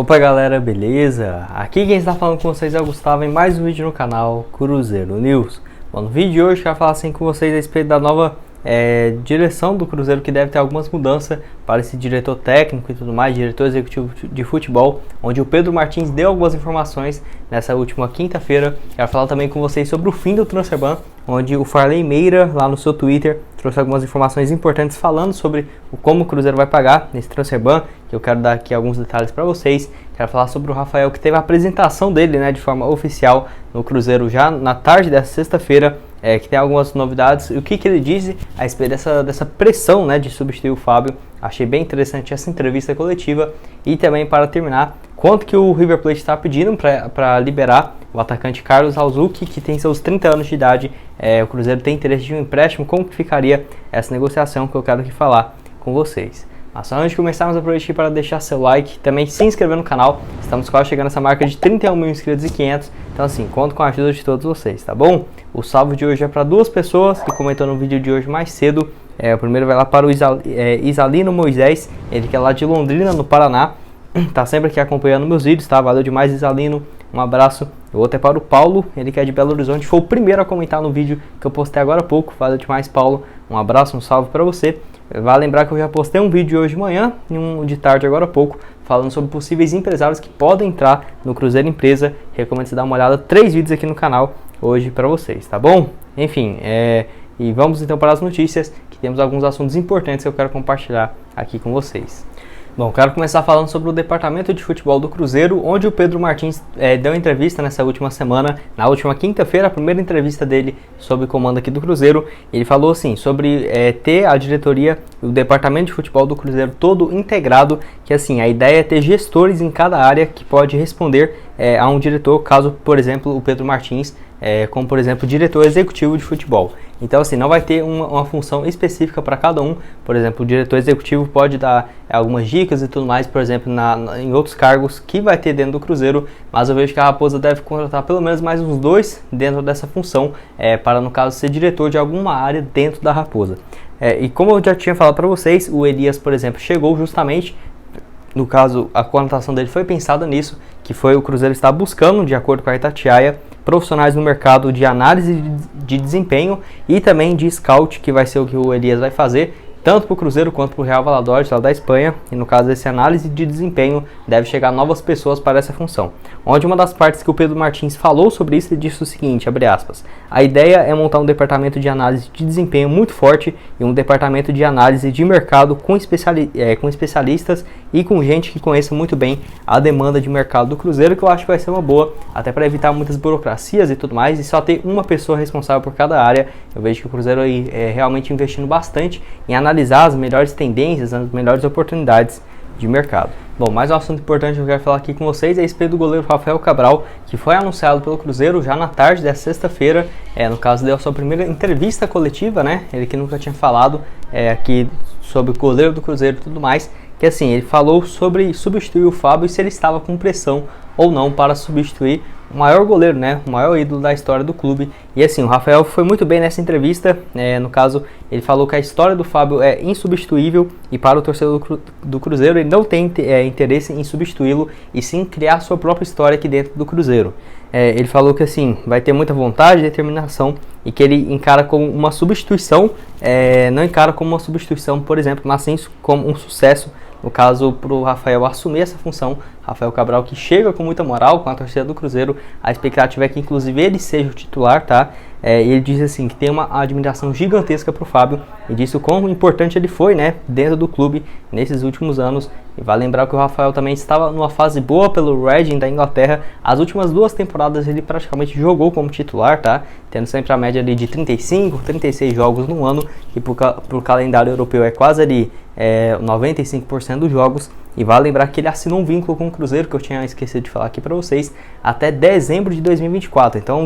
Opa galera, beleza? Aqui quem está falando com vocês é o Gustavo em mais um vídeo no canal Cruzeiro News. Bom, no vídeo de hoje eu quero falar assim com vocês a respeito da nova direção do Cruzeiro, que deve ter algumas mudanças para esse diretor técnico e tudo mais, diretor executivo de futebol, onde o Pedro Martins deu algumas informações nessa última quinta-feira. Quero falar também com vocês sobre o fim do Transfer Ban, onde o Farley Meira, lá no seu Twitter, trouxe algumas informações importantes falando sobre como o Cruzeiro vai pagar nesse Transfer Ban, que eu quero dar aqui alguns detalhes para vocês. Quero falar sobre o Rafael, que teve a apresentação dele, de forma oficial no Cruzeiro já na tarde dessa sexta-feira, que tem algumas novidades. E o que ele disse a respeito dessa pressão, de substituir o Fábio. Achei bem interessante essa entrevista coletiva. E também, para terminar, quanto que o River Plate está pedindo para liberar o atacante Carlos Alzuki, que tem seus 30 anos de idade. O Cruzeiro tem interesse de um empréstimo. Como que ficaria essa negociação, que eu quero aqui falar com vocês. Mas só antes de começarmos, aproveite para deixar seu like, também se inscrever no canal. Estamos quase chegando nessa marca de 31 mil inscritos e 500. Então assim, conto com a ajuda de todos vocês, tá bom? O salve de hoje é para duas pessoas que comentou no vídeo de hoje mais cedo. O primeiro vai lá para o Isalino Moisés, ele que é lá de Londrina, no Paraná. Tá sempre aqui acompanhando meus vídeos, tá? Valeu demais, Isalino. Um abraço. O outro é para o Paulo, ele que é de Belo Horizonte. Foi o primeiro a comentar no vídeo que eu postei agora há pouco. Valeu demais, Paulo. Um abraço, um salve para você. Vale lembrar que eu já postei um vídeo hoje de manhã e um de tarde agora há pouco, falando sobre possíveis empresários que podem entrar no Cruzeiro Empresa. Recomendo você dar uma olhada, 3 vídeos aqui no canal hoje para vocês, tá bom? Enfim, e vamos então para as notícias, que temos alguns assuntos importantes que eu quero compartilhar aqui com vocês. Bom, quero começar falando sobre o departamento de futebol do Cruzeiro, onde o Pedro Martins deu entrevista nessa última semana, na última quinta-feira, a primeira entrevista dele sob comando aqui do Cruzeiro. Ele falou assim, sobre ter a diretoria, o departamento de futebol do Cruzeiro todo integrado, que assim, a ideia é ter gestores em cada área que pode responder a um diretor, caso, por exemplo, o Pedro Martins, como por exemplo, diretor executivo de futebol. Então assim, não vai ter uma função específica para cada um. Por exemplo, o diretor executivo pode dar algumas dicas e tudo mais, por exemplo, em outros cargos que vai ter dentro do Cruzeiro, mas eu vejo que a Raposa deve contratar pelo menos mais uns 2 dentro dessa função, para no caso ser diretor de alguma área dentro da Raposa. E como eu já tinha falado para vocês, o Elias, por exemplo, chegou justamente, no caso, a contratação dele foi pensada nisso, que foi o Cruzeiro estar buscando, de acordo com a Itatiaia, profissionais no mercado de análise de desempenho e também de scout, que vai ser o que o Elias vai fazer, tanto para o Cruzeiro quanto para o Real Valladolid, lá da Espanha. E no caso desse análise de desempenho, deve chegar novas pessoas para essa função. Onde uma das partes que o Pedro Martins falou sobre isso, ele disse o seguinte, abre aspas, a ideia é montar um departamento de análise de desempenho muito forte e um departamento de análise de mercado com especialistas e com gente que conheça muito bem a demanda de mercado do Cruzeiro, que eu acho que vai ser uma boa, até para evitar muitas burocracias e tudo mais, e só ter uma pessoa responsável por cada área. Eu vejo que o Cruzeiro aí realmente investindo bastante em analisar as melhores tendências, as melhores oportunidades de mercado. Bom, mais um assunto importante que eu quero falar aqui com vocês é a respeito do goleiro Rafael Cabral, que foi anunciado pelo Cruzeiro já na tarde dessa sexta-feira. No caso, deu a sua primeira entrevista coletiva, ele que nunca tinha falado aqui sobre o goleiro do Cruzeiro e tudo mais, que assim, ele falou sobre substituir o Fábio e se ele estava com pressão ou não para substituir o maior goleiro, o maior ídolo da história do clube. E assim, o Rafael foi muito bem nessa entrevista. No caso, ele falou que a história do Fábio é insubstituível e para o torcedor do Cruzeiro ele não tem interesse em substituí-lo e sim criar sua própria história aqui dentro do Cruzeiro. Ele falou que assim, vai ter muita vontade e determinação e que ele encara como uma substituição, não encara como uma substituição, por exemplo, mas sim como um sucesso. No caso, para o Rafael assumir essa função, Rafael Cabral, que chega com muita moral com a torcida do Cruzeiro, a expectativa é que inclusive ele seja o titular, tá? Ele diz assim, que tem uma admiração gigantesca para o Fábio e disse o quão importante ele foi, dentro do clube nesses últimos anos. E vale lembrar que o Rafael também estava numa fase boa pelo Reading da Inglaterra. As últimas 2 temporadas ele praticamente jogou como titular, tá? Tendo sempre a média ali de 35, 36 jogos no ano, que para o calendário europeu é quase ali 95% dos jogos. E vale lembrar que ele assinou um vínculo com o Cruzeiro, que eu tinha esquecido de falar aqui para vocês, até dezembro de 2024. Então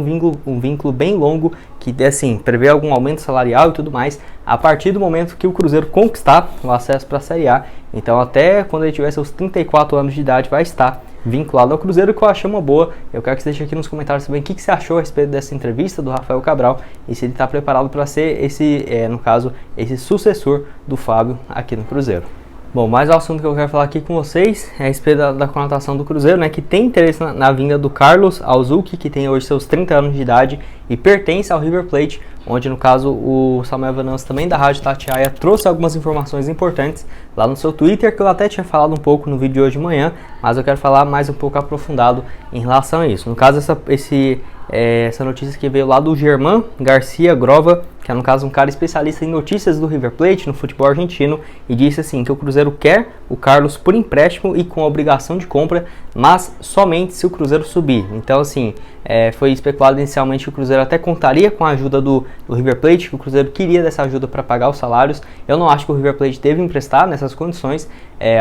um vínculo bem longo, que assim, prevê algum aumento salarial e tudo mais, a partir do momento que o Cruzeiro conquistar o acesso para a Série A. Então até quando ele tiver seus 34 anos de idade vai estar vinculado ao Cruzeiro, que eu achei uma boa. Eu quero que você deixe aqui nos comentários também o que você achou a respeito dessa entrevista do Rafael Cabral e se ele está preparado para ser esse, no caso, esse sucessor do Fábio aqui no Cruzeiro. Bom, mais o assunto que eu quero falar aqui com vocês é a respeito da contratação do Cruzeiro, né, que tem interesse na vinda do Carlos Alzuki, que tem hoje seus 30 anos de idade e pertence ao River Plate, onde no caso o Samuel Venâncio, também da Rádio Tatiaia, trouxe algumas informações importantes lá no seu Twitter, que eu até tinha falado um pouco no vídeo de hoje de manhã, mas eu quero falar mais um pouco aprofundado em relação a isso. No caso, essa notícia que veio lá do Germán Garcia Grova, que é no caso um cara especialista em notícias do River Plate no futebol argentino, e disse assim que o Cruzeiro quer o Carlos por empréstimo e com obrigação de compra, mas somente se o Cruzeiro subir. Então assim, foi especulado inicialmente que o Cruzeiro até contaria com a ajuda do River Plate, que o Cruzeiro queria dessa ajuda para pagar os salários. Eu não acho que o River Plate deve emprestar nessas condições,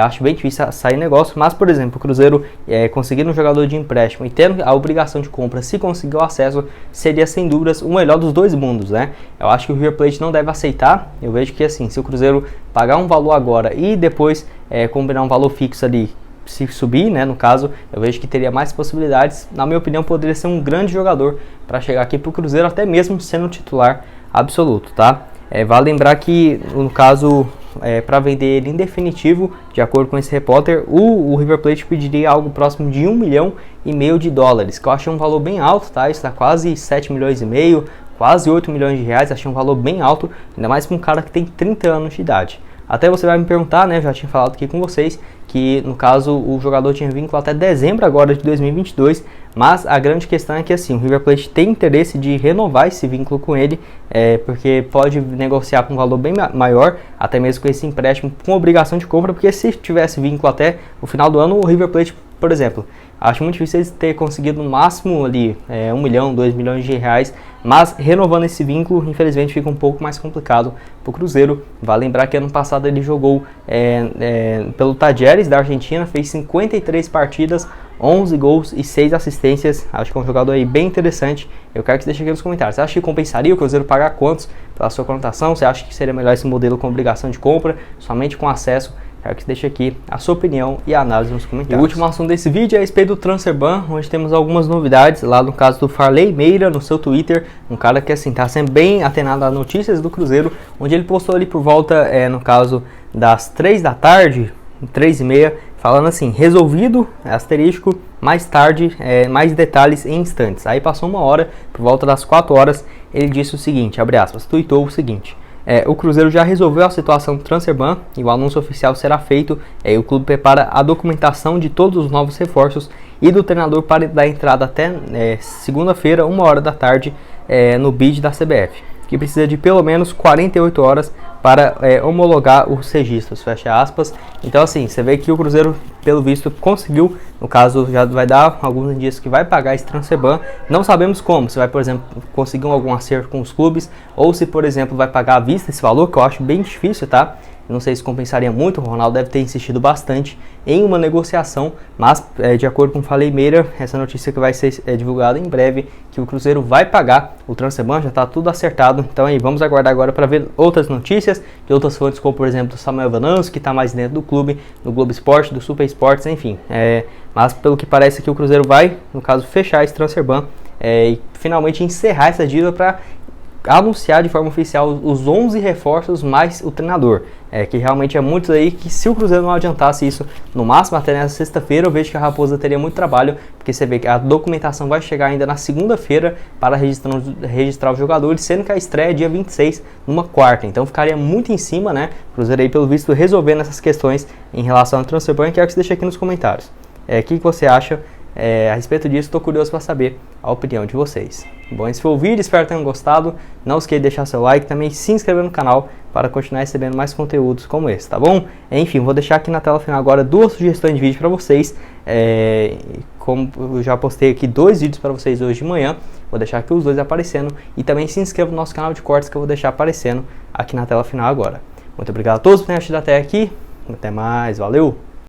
acho bem difícil sair negócio, mas por exemplo, o Cruzeiro conseguindo um jogador de empréstimo e tendo a obrigação de compra, se conseguir o acesso, seria sem dúvidas o melhor dos dois mundos, né? Eu acho que o River Plate não deve aceitar. Eu vejo que assim, se o Cruzeiro pagar um valor agora e depois combinar um valor fixo ali, se subir, né, no caso, eu vejo que teria mais possibilidades. Na minha opinião, poderia ser um grande jogador para chegar aqui para o Cruzeiro, até mesmo sendo titular absoluto, tá? Vale lembrar que, no caso, para vender ele em definitivo, de acordo com esse repórter, o River Plate pediria algo próximo de 1,5 milhão de dólares, que eu achei um valor bem alto, tá? Isso dá quase 7,5 milhões, quase 8 milhões de reais, achei um valor bem alto, ainda mais para um cara que tem 30 anos de idade. Até você vai me perguntar, né, já tinha falado aqui com vocês, que no caso o jogador tinha vínculo até dezembro agora de 2022, mas a grande questão é que assim, o River Plate tem interesse de renovar esse vínculo com ele, porque pode negociar com um valor bem maior, até mesmo com esse empréstimo com obrigação de compra, porque se tivesse vínculo até o final do ano, o River Plate, por exemplo, acho muito difícil eles ter conseguido no máximo ali 1 milhão, 2 milhões de reais, mas renovando esse vínculo, infelizmente fica um pouco mais complicado para o Cruzeiro. Vale lembrar que ano passado ele jogou pelo Talleres da Argentina, fez 53 partidas, 11 gols e 6 assistências. Acho que é um jogador aí bem interessante. Eu quero que você deixe aqui nos comentários. Você acha que compensaria o Cruzeiro pagar quantos pela sua contratação? Você acha que seria melhor esse modelo com obrigação de compra, somente com acesso? Quero que você deixe aqui a sua opinião e a análise nos comentários. E o último assunto desse vídeo é a respeito do Transferban, onde temos algumas novidades lá no caso do Farley Meira no seu Twitter, um cara que assim tá sempre bem atenado a notícias do Cruzeiro, onde ele postou ali por volta, no caso das 3 da tarde, 3h30, falando assim, resolvido, asterisco, mais tarde, mais detalhes em instantes. Aí passou uma hora, por volta das 4 horas, ele disse o seguinte, abre aspas, tweetou o seguinte: o Cruzeiro já resolveu a situação do Transferban e o anúncio oficial será feito. O clube prepara a documentação de todos os novos reforços e do treinador para dar entrada até segunda-feira, 1h da tarde, no bid da CBF, que precisa de pelo menos 48 horas para homologar os registros, fecha aspas. Então assim, você vê que o Cruzeiro, pelo visto, conseguiu, no caso já vai dar alguns dias que vai pagar esse Transferban. Não sabemos como, se vai, por exemplo, conseguir algum acerto com os clubes, ou se, por exemplo, vai pagar à vista esse valor, que eu acho bem difícil, tá? Não sei se compensaria muito, o Ronaldo deve ter insistido bastante em uma negociação, mas de acordo com o Farley Meira, essa notícia que vai ser divulgada em breve, que o Cruzeiro vai pagar o Transferban, já está tudo acertado. Então aí vamos aguardar agora para ver outras notícias de outras fontes, como por exemplo do Samuel Venâncio, que está mais dentro do clube, do Globo Esporte, do Super Esportes, enfim. Mas pelo que parece que o Cruzeiro vai, no caso, fechar esse Transferban e finalmente encerrar essa dívida para anunciar de forma oficial os 11 reforços mais o treinador, que realmente é muito aí, que se o Cruzeiro não adiantasse isso no máximo até nessa sexta-feira, eu vejo que a Raposa teria muito trabalho, porque você vê que a documentação vai chegar ainda na segunda-feira para registrar os jogadores, sendo que a estreia é dia 26, numa quarta, então ficaria muito em cima, né? O Cruzeiro aí pelo visto resolvendo essas questões em relação ao Transferban. Quero que você deixe aqui nos comentários o que você acha a respeito disso. Estou curioso para saber a opinião de vocês. Bom, esse foi o vídeo, espero que tenham gostado. Não esqueça de deixar seu like, também se inscrever no canal para continuar recebendo mais conteúdos como esse, tá bom? Enfim, vou deixar aqui na tela final agora 2 sugestões de vídeo para vocês. Como eu já postei aqui 2 vídeos para vocês hoje de manhã, vou deixar aqui os 2 aparecendo. E também se inscreva no nosso canal de cortes, que eu vou deixar aparecendo aqui na tela final agora. Muito obrigado a todos por terem assistido até aqui. Até mais, valeu!